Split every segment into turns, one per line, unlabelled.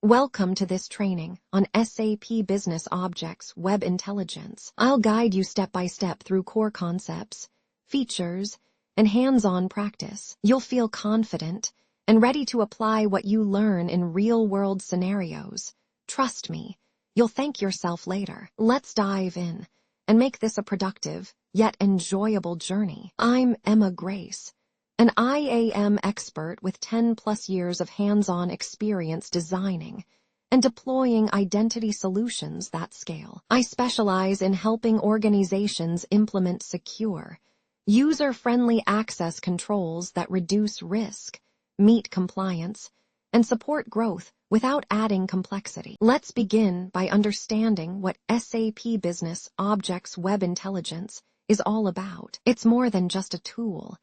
Welcome to this training on SAP BusinessObjects Web Intelligence. I'll guide you step by step through core concepts, features, and hands-on practice. You'll feel confident and ready to apply what you learn in real-world scenarios. Trust me, you'll thank yourself later. Let's dive in and make this a productive yet enjoyable journey. I'm Emma Grace, an IAM expert with 10+ years of hands-on experience designing and deploying identity solutions that scale. I specialize in helping organizations implement secure, user-friendly access controls that reduce risk, meet compliance, and support growth without adding complexity. Let's begin by understanding what SAP BusinessObjects Web Intelligence is all about. It's more than just a tool.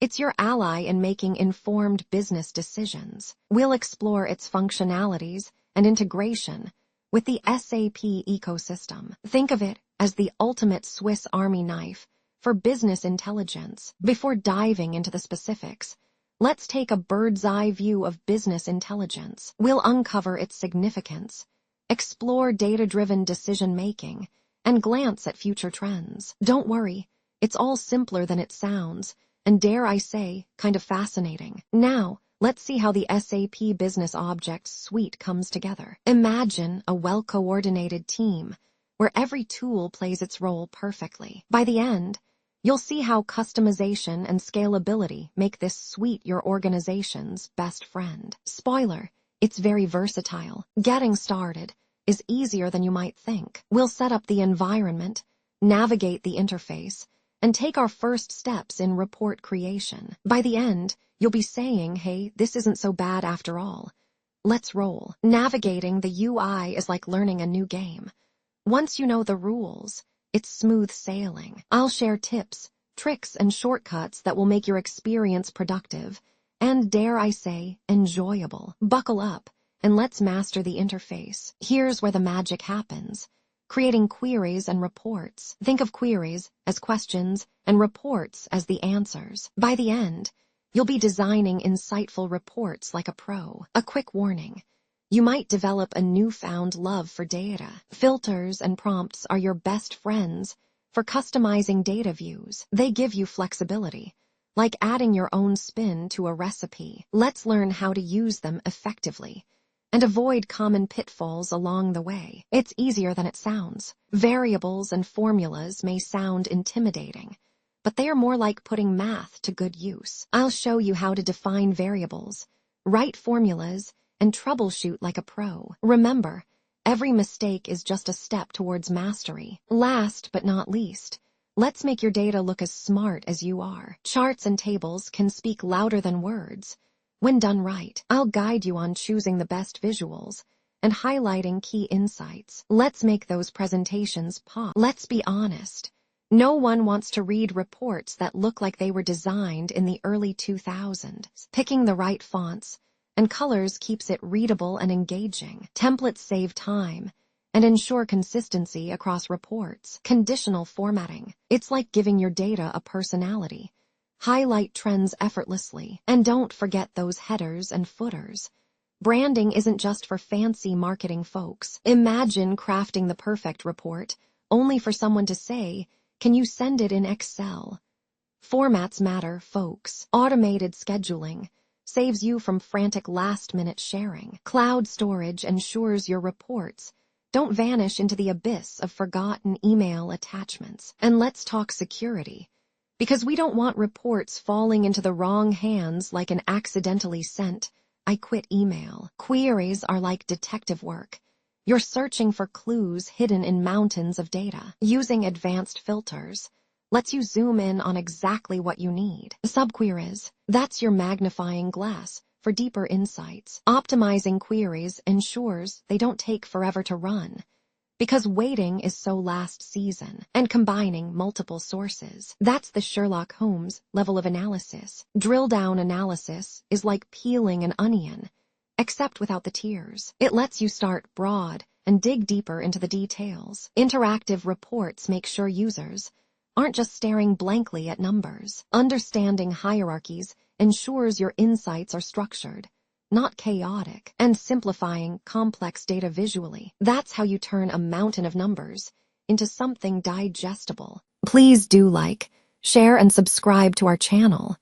It's your ally in making informed business decisions. We'll explore its functionalities and integration with the SAP ecosystem. Think of it as the ultimate Swiss Army knife for business intelligence. Before diving into the specifics, let's take a bird's-eye view of business intelligence. We'll uncover its significance, explore data-driven decision-making, and glance at future trends. Don't worry, it's all simpler than it sounds, and dare I say, kind of fascinating. Now, let's see how the SAP BusinessObjects suite comes together. Imagine a well-coordinated team where every tool plays its role perfectly. By the end, you'll see how customization and scalability make this suite your organization's best friend. Spoiler, it's very versatile. Getting started is easier than you might think. We'll set up the environment, navigate the interface, and take our first steps in report creation. By the end, you'll be saying, hey, this isn't so bad after all. Let's roll. Navigating the UI is like learning a new game. Once you know the rules, it's smooth sailing. I'll share tips, tricks, and shortcuts that will make your experience productive and, dare I say, enjoyable. Buckle up, and let's master the interface. Here's where the magic happens. Creating queries and reports. Think of queries as questions and reports as the answers. By the end, you'll be designing insightful reports like a pro. A quick warning. You might develop a newfound love for data. Filters and prompts are your best friends for customizing data views. They give you flexibility, like adding your own spin to a recipe. Let's learn how to use them effectively and avoid common pitfalls along the way. It's easier than it sounds. Variables and formulas may sound intimidating, but they are more like putting math to good use. I'll show you how to define variables, write formulas, and troubleshoot like a pro. Remember, every mistake is just a step towards mastery. Last but not least, let's make your data look as smart as you are. Charts and tables can speak louder than words. When done right, I'll guide you on choosing the best visuals and highlighting key insights. Let's make those presentations pop. Let's be honest. No one wants to read reports that look like they were designed in the early 2000s. Picking the right fonts and colors keeps it readable and engaging. Templates save time and ensure consistency across reports. Conditional formatting. It's like giving your data a personality. Highlight trends effortlessly. And don't forget those headers and footers. Branding isn't just for fancy marketing folks. Imagine crafting the perfect report, only for someone to say, "Can you send it in Excel?" Formats matter, folks. Automated scheduling saves you from frantic last-minute sharing. Cloud storage ensures your reports don't vanish into the abyss of forgotten email attachments. And let's talk security, because we don't want reports falling into the wrong hands like an accidentally sent "I quit" email. Queries are like detective work. You're searching for clues hidden in mountains of data. Using advanced filters lets you zoom in on exactly what you need. Subqueries, that's your magnifying glass for deeper insights. Optimizing queries ensures they don't take forever to run, because waiting is so last season. And combining multiple sources, that's the Sherlock Holmes level of analysis. Drill-down analysis is like peeling an onion, except without the tears. It lets you start broad and dig deeper into the details. Interactive reports make sure users aren't just staring blankly at numbers. Understanding hierarchies ensures your insights are structured, not chaotic, and simplifying complex data visually. That's how you turn a mountain of numbers into something digestible. Please do like, share, and subscribe to our channel.